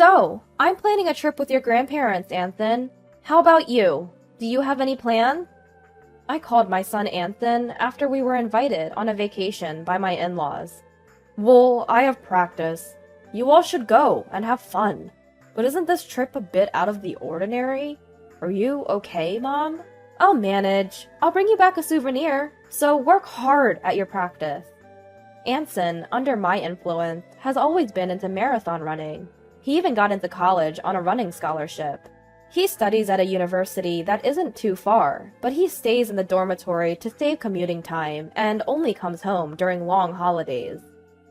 So, I'm planning a trip with your grandparents, Anthony. How about you? Do you have any plans? I called my son Anthony after we were invited on a vacation by my in-laws. Well, I have practice. You all should go and have fun. But isn't this trip a bit out of the ordinary? Are you okay, Mom? I'll manage. I'll bring you back a souvenir, so work hard at your practice. Anson, under my influence, has always been into marathon running. He even got into college on a running scholarship. He studies at a university that isn't too far, but he stays in the dormitory to save commuting time and only comes home during long holidays.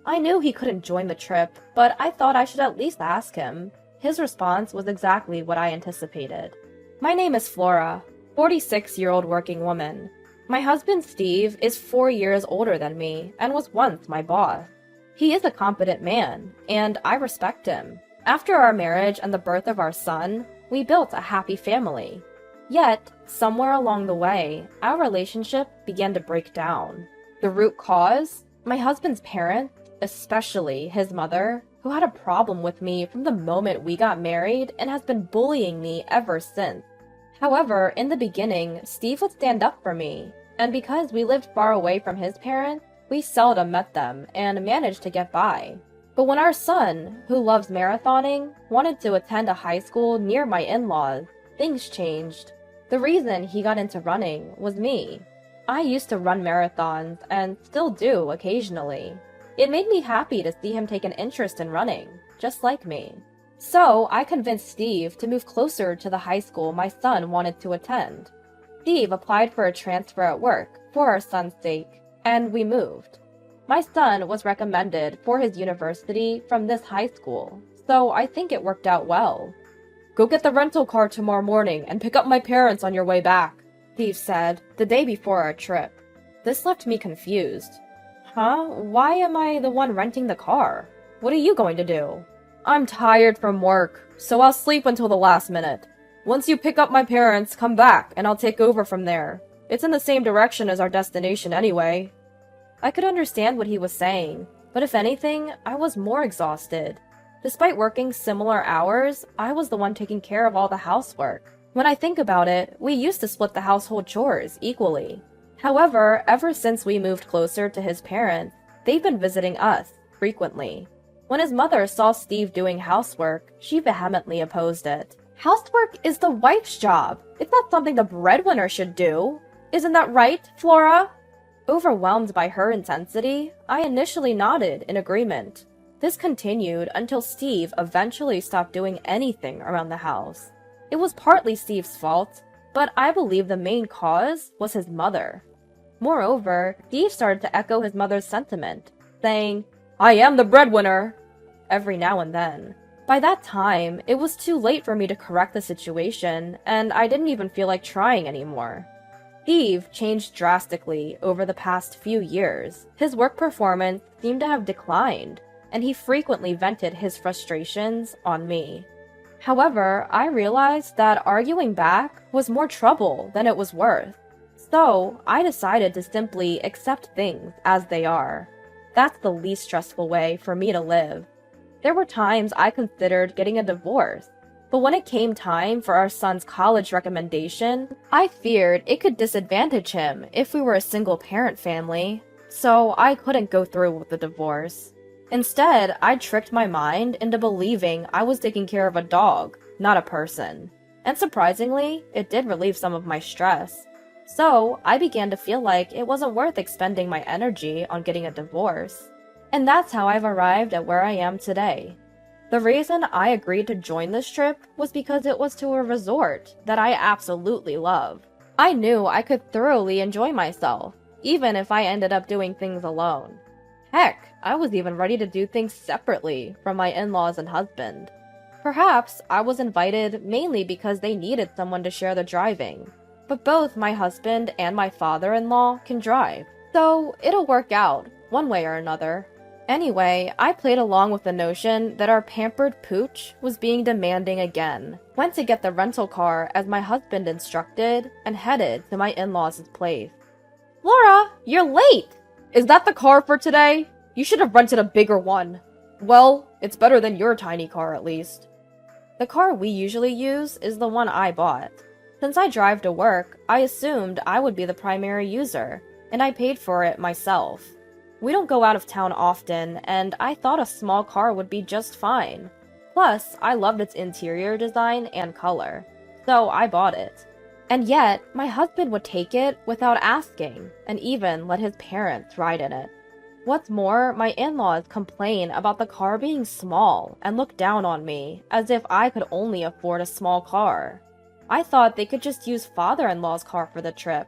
I knew he couldn't join the trip, but I thought I should at least ask him. His response was exactly what I anticipated. My name is Flora, 46-year-old working woman. My husband Steve is 4 years older than me and was once my boss. He is a competent man, and I respect him. After our marriage and the birth of our son, we built a happy family. Yet, somewhere along the way, our relationship began to break down. The root cause? My husband's parents, especially his mother, who had a problem with me from the moment we got married and has been bullying me ever since. However, in the beginning, Steve would stand up for me, and because we lived far away from his parents, we seldom met them and managed to get by. But when our son, who loves marathoning, wanted to attend a high school near my in-laws, things changed. The reason he got into running was me. I used to run marathons and still do occasionally. It made me happy to see him take an interest in running, just like me. So I convinced Steve to move closer to the high school my son wanted to attend. Steve applied for a transfer at work for our son's sake, and we moved. My son was recommended for his university from this high school, so I think it worked out well. Go get the rental car tomorrow morning and pick up my parents on your way back, Steve said the day before our trip. This left me confused. Huh? Why am I the one renting the car? What are you going to do? I'm tired from work, so I'll sleep until the last minute. Once you pick up my parents, come back and I'll take over from there. It's in the same direction as our destination anyway. I could understand what he was saying, but if anything, I was more exhausted. Despite working similar hours, I was the one taking care of all the housework. When I think about it, we used to split the household chores equally. However, ever since we moved closer to his parents, they've been visiting us frequently. When his mother saw Steve doing housework, she vehemently opposed it. Housework is the wife's job. It's not something the breadwinner should do. Isn't that right, Flora? Overwhelmed by her intensity, I initially nodded in agreement. This continued until Steve eventually stopped doing anything around the house. It was partly Steve's fault, but I believe the main cause was his mother. Moreover, Steve started to echo his mother's sentiment, saying, "I am the breadwinner," every now and then. By that time, it was too late for me to correct the situation, and I didn't even feel like trying anymore. Steve changed drastically over the past few years. His work performance seemed to have declined, and he frequently vented his frustrations on me. However, I realized that arguing back was more trouble than it was worth. So, I decided to simply accept things as they are. That's the least stressful way for me to live. There were times I considered getting a divorce, but when it came time for our son's college recommendation, I feared it could disadvantage him if we were a single-parent family, so I couldn't go through with the divorce. Instead, I tricked my mind into believing I was taking care of a dog, not a person. And surprisingly, it did relieve some of my stress. So, I began to feel like it wasn't worth expending my energy on getting a divorce. And that's how I've arrived at where I am today. The reason I agreed to join this trip was because it was to a resort that I absolutely love. I knew I could thoroughly enjoy myself, even if I ended up doing things alone. Heck, I was even ready to do things separately from my in-laws and husband. Perhaps I was invited mainly because they needed someone to share the driving. But both my husband and my father-in-law can drive, so it'll work out, one way or another. Anyway, I played along with the notion that our pampered pooch was being demanding again, went to get the rental car as my husband instructed, and headed to my in-laws' place. Laura, you're late! Is that the car for today? You should have rented a bigger one. Well, it's better than your tiny car at least. The car we usually use is the one I bought. Since I drive to work, I assumed I would be the primary user, and I paid for it myself. We don't go out of town often, and I thought a small car would be just fine. Plus, I loved its interior design and color, so I bought it. And yet, my husband would take it without asking, and even let his parents ride in it. What's more, my in-laws complain about the car being small and look down on me, as if I could only afford a small car. I thought they could just use father-in-law's car for the trip.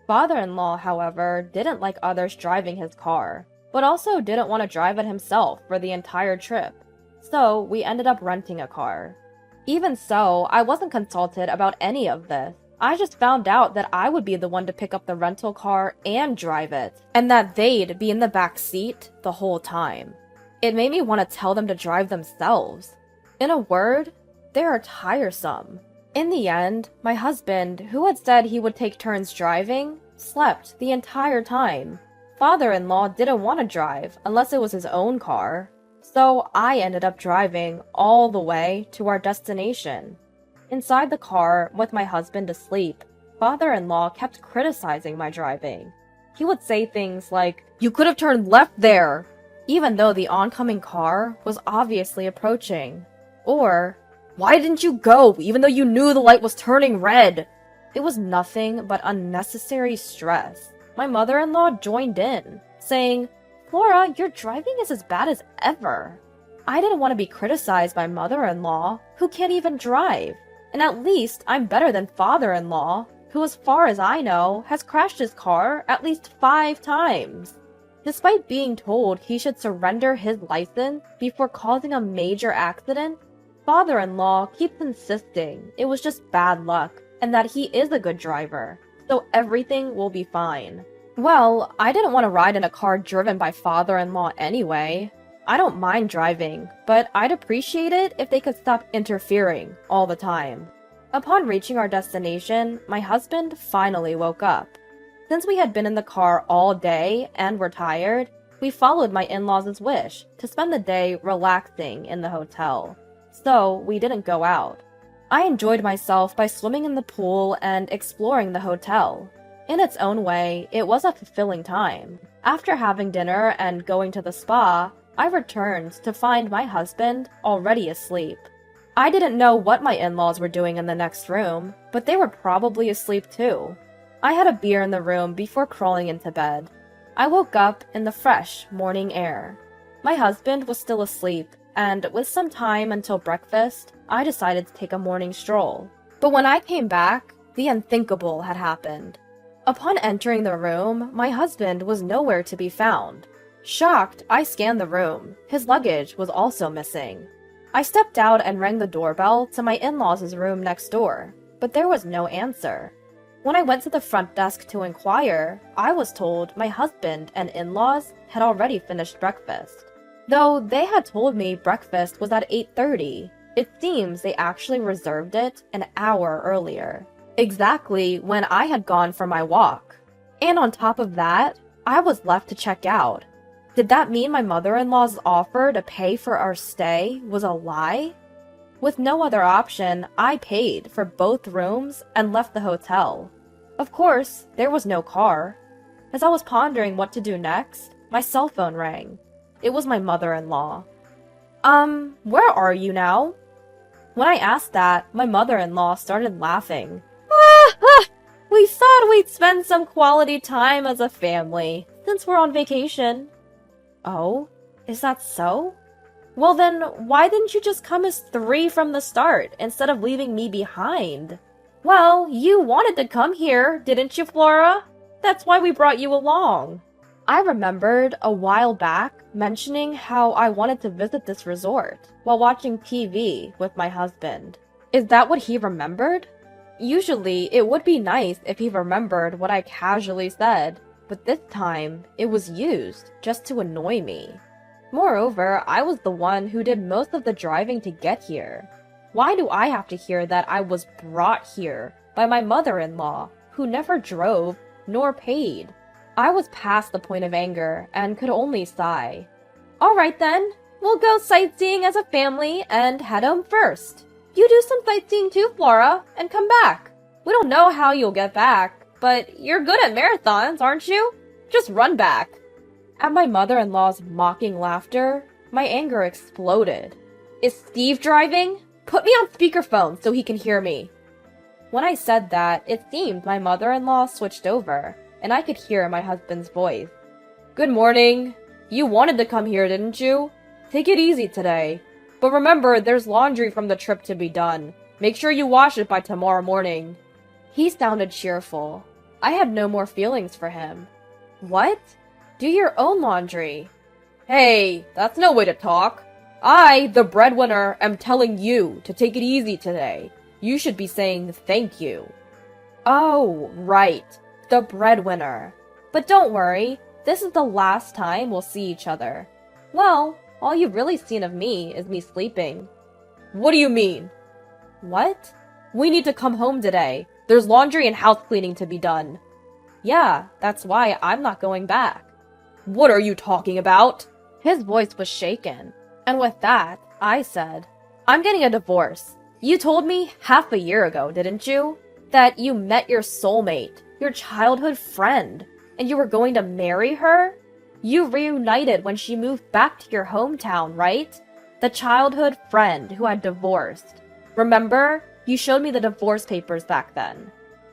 Father-in-law, however, didn't like others driving his car, but also didn't want to drive it himself for the entire trip. So we ended up renting a car. Even so, I wasn't consulted about any of this. I just found out that I would be the one to pick up the rental car and drive it, and that they'd be in the back seat the whole time. It made me want to tell them to drive themselves. In a word, they are tiresome. In the end, my husband, who had said he would take turns driving, slept the entire time. Father-in-law didn't want to drive unless it was his own car, so I ended up driving all the way to our destination. Inside the car, with my husband asleep, father-in-law kept criticizing my driving. He would say things like, "You could have turned left there," even though the oncoming car was obviously approaching. Or, "Why didn't you go, even though you knew the light was turning red?" It was nothing but unnecessary stress. My mother-in-law joined in, saying, "Flora, your driving is as bad as ever." I didn't want to be criticized by mother-in-law, who can't even drive. And at least I'm better than father-in-law, who as far as I know, has crashed his car at least 5 times. Despite being told he should surrender his license before causing a major accident, father-in-law keeps insisting it was just bad luck and that he is a good driver, so everything will be fine. Well, I didn't want to ride in a car driven by father-in-law anyway. I don't mind driving, but I'd appreciate it if they could stop interfering all the time. Upon reaching our destination, my husband finally woke up. Since we had been in the car all day and were tired, we followed my in-laws' wish to spend the day relaxing in the hotel. So we didn't go out. I enjoyed myself by swimming in the pool and exploring the hotel. In its own way, it was a fulfilling time. After having dinner and going to the spa, I returned to find my husband already asleep. I didn't know what my in-laws were doing in the next room, but they were probably asleep too. I had a beer in the room before crawling into bed. I woke up in the fresh morning air. My husband was still asleep, and with some time until breakfast, I decided to take a morning stroll. But when I came back, the unthinkable had happened. Upon entering the room, my husband was nowhere to be found. Shocked, I scanned the room. His luggage was also missing. I stepped out and rang the doorbell to my in-laws' room next door, but there was no answer. When I went to the front desk to inquire, I was told my husband and in-laws had already finished breakfast. Though they had told me breakfast was at 8:30, it seems they actually reserved it an hour earlier, exactly when I had gone for my walk. And on top of that, I was left to check out. Did that mean my mother-in-law's offer to pay for our stay was a lie? With no other option, I paid for both rooms and left the hotel. Of course, there was no car. As I was pondering what to do next, my cell phone rang. It was my mother-in-law. Where are you now?" When I asked that, my mother-in-law started laughing. We thought we'd spend some quality time as a family, since we're on vacation." "Oh, is that so? Well then, why didn't you just come as 3 from the start, instead of leaving me behind?" "Well, you wanted to come here, didn't you, Flora? That's why we brought you along." I remembered a while back mentioning how I wanted to visit this resort while watching TV with my husband. Is that what he remembered? Usually, it would be nice if he remembered what I casually said, but this time, it was used just to annoy me. Moreover, I was the one who did most of the driving to get here. Why do I have to hear that I was brought here by my mother-in-law, who never drove nor paid? I was past the point of anger and could only sigh. "All right then, we'll go sightseeing as a family and head home first. You do some sightseeing too, Flora, and come back. We don't know how you'll get back, but you're good at marathons, aren't you? Just run back. At my mother-in-law's mocking laughter, my anger exploded. Is Steve driving? Put me on speakerphone so he can hear me. When I said that, it seemed my mother-in-law switched over, and I could hear my husband's voice. Good morning. You wanted to come here, didn't you? Take it easy today. But remember, there's laundry from the trip to be done. Make sure you wash it by tomorrow morning. He sounded cheerful. I had no more feelings for him. What? Do your own laundry. Hey, that's no way to talk. I, the breadwinner, am telling you to take it easy today. You should be saying thank you. Oh, right. The breadwinner. But don't worry, this is the last time we'll see each other. Well, all you've really seen of me is me sleeping. What do you mean? What? We need to come home today. There's laundry and house cleaning to be done. Yeah, that's why I'm not going back. What are you talking about? His voice was shaken. And with that, I said, I'm getting a divorce. You told me half a year ago, didn't you? That you met your soulmate, your childhood friend, and you were going to marry her? You reunited when she moved back to your hometown, right? The childhood friend who had divorced. Remember? You showed me the divorce papers back then.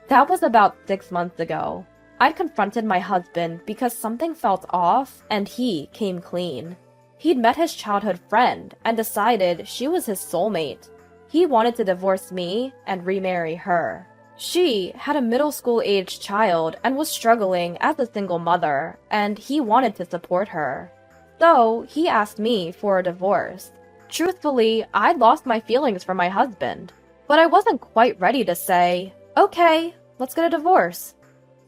That was about 6 months ago. I'd confronted my husband because something felt off and he came clean. He'd met his childhood friend and decided she was his soulmate. He wanted to divorce me and remarry her. She had a middle school-aged child and was struggling as a single mother, and he wanted to support her. So, he asked me for a divorce. Truthfully, I'd lost my feelings for my husband, but I wasn't quite ready to say, okay, let's get a divorce.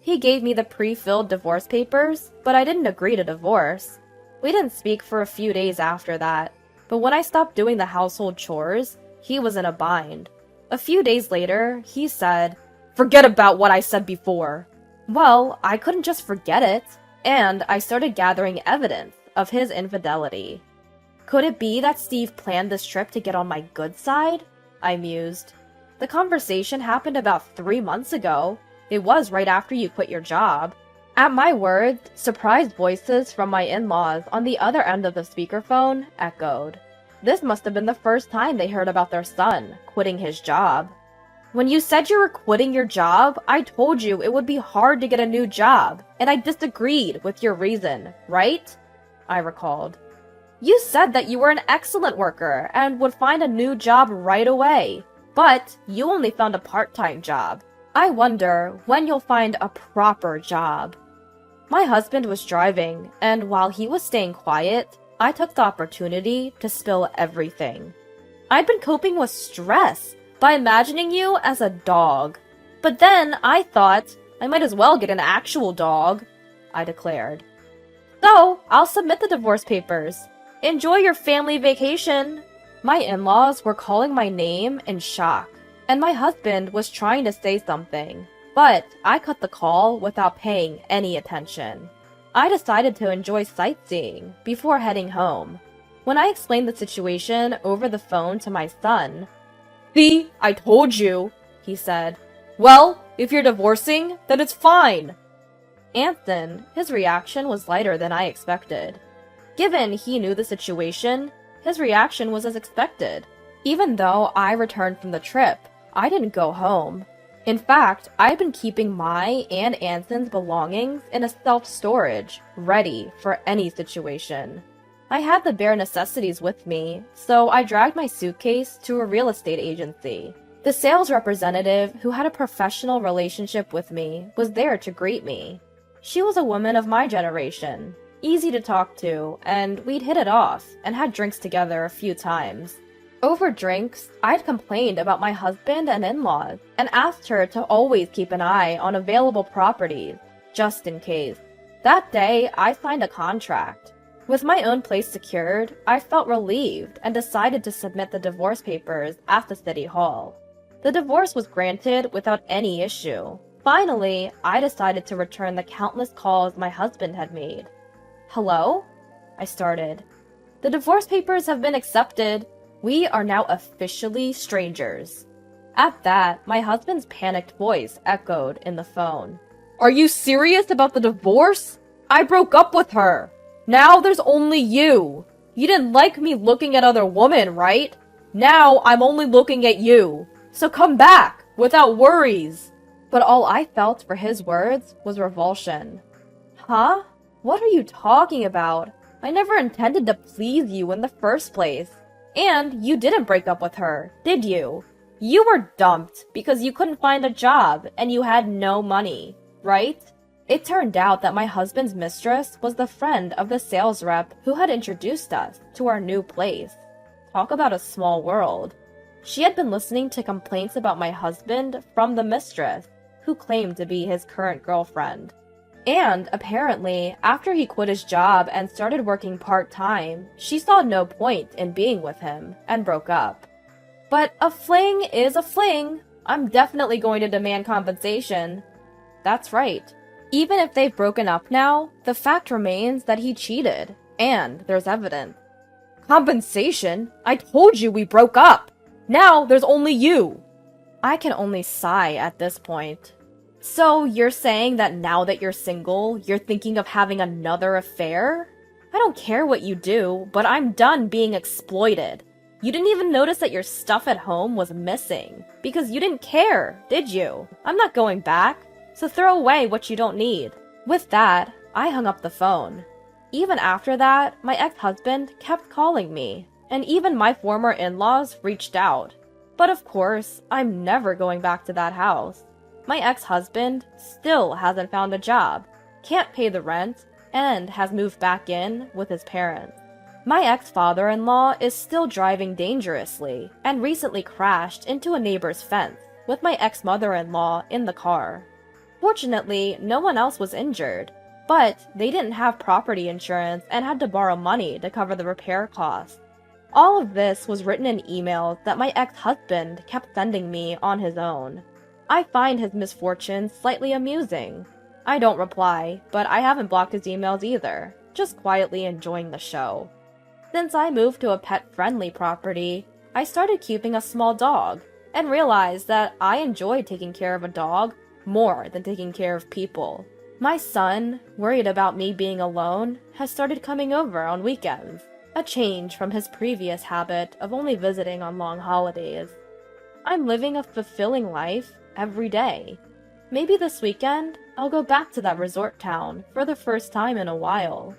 He gave me the pre-filled divorce papers, but I didn't agree to divorce. We didn't speak for a few days after that, but when I stopped doing the household chores, he was in a bind. A few days later, he said, forget about what I said before. Well, I couldn't just forget it, and I started gathering evidence of his infidelity. Could it be that Steve planned this trip to get on my good side? I mused. The conversation happened about 3 months ago. It was right after you quit your job. At my words, surprised voices from my in-laws on the other end of the speakerphone echoed. This must have been the first time they heard about their son quitting his job. When you said you were quitting your job, I told you it would be hard to get a new job, and I disagreed with your reason, right? I recalled. You said that you were an excellent worker and would find a new job right away, but you only found a part-time job. I wonder when you'll find a proper job. My husband was driving, and while he was staying quiet, I took the opportunity to spill everything. I'd been coping with stress by imagining you as a dog. But then I thought I might as well get an actual dog, I declared. So, I'll submit the divorce papers. Enjoy your family vacation. My in-laws were calling my name in shock, and my husband was trying to say something, but I cut the call without paying any attention. I decided to enjoy sightseeing before heading home. When I explained the situation over the phone to my son, "See, I told you," he said. "Well, if you're divorcing, then it's fine." Anthony, his reaction was lighter than I expected. Given he knew the situation, his reaction was as expected. Even though I returned from the trip, I didn't go home. In fact, I'd been keeping my and Anthony's belongings in a self-storage, ready for any situation. I had the bare necessities with me, so I dragged my suitcase to a real estate agency. The sales representative, who had a professional relationship with me, was there to greet me. She was a woman of my generation, easy to talk to, and we'd hit it off and had drinks together a few times. Over drinks, I'd complained about my husband and in-laws and asked her to always keep an eye on available properties, just in case. That day, I signed a contract. With my own place secured, I felt relieved and decided to submit the divorce papers at the city hall. The divorce was granted without any issue. Finally, I decided to return the countless calls my husband had made. "Hello?" I started. "The divorce papers have been accepted. We are now officially strangers. At that, my husband's panicked voice echoed in the phone. Are you serious about the divorce? I broke up with her. Now there's only you. You didn't like me looking at other women, right? Now I'm only looking at you. So come back, without worries. But all I felt for his words was revulsion. Huh? What are you talking about? I never intended to please you in the first place. And you didn't break up with her, did you? You were dumped because you couldn't find a job and you had no money, right? It turned out that my husband's mistress was the friend of the sales rep who had introduced us to our new place. Talk about a small world. She had been listening to complaints about my husband from the mistress, who claimed to be his current girlfriend. And apparently, after he quit his job and started working part-time, she saw no point in being with him and broke up. But a fling is a fling. I'm definitely going to demand compensation. That's right. Even if they've broken up now, the fact remains that he cheated, and there's evidence. Compensation? I told you we broke up! Now there's only you! I can only sigh at this point. So you're saying that now that you're single, you're thinking of having another affair? I don't care what you do, but I'm done being exploited. You didn't even notice that your stuff at home was missing, because you didn't care, did you? I'm not going back, so throw away what you don't need. With that, I hung up the phone. Even after that, my ex-husband kept calling me, and even my former in-laws reached out. But of course, I'm never going back to that house. My ex-husband still hasn't found a job, can't pay the rent, and has moved back in with his parents. My ex-father-in-law is still driving dangerously and recently crashed into a neighbor's fence with my ex-mother-in-law in the car. Fortunately, no one else was injured, but they didn't have property insurance and had to borrow money to cover the repair costs. All of this was written in emails that my ex-husband kept sending me on his own. I find his misfortunes slightly amusing. I don't reply, but I haven't blocked his emails either, just quietly enjoying the show. Since I moved to a pet-friendly property, I started keeping a small dog, and realized that I enjoyed taking care of a dog more than taking care of people. My son, worried about me being alone, has started coming over on weekends, a change from his previous habit of only visiting on long holidays. I'm living a fulfilling life every day. Maybe this weekend, I'll go back to that resort town for the first time in a while.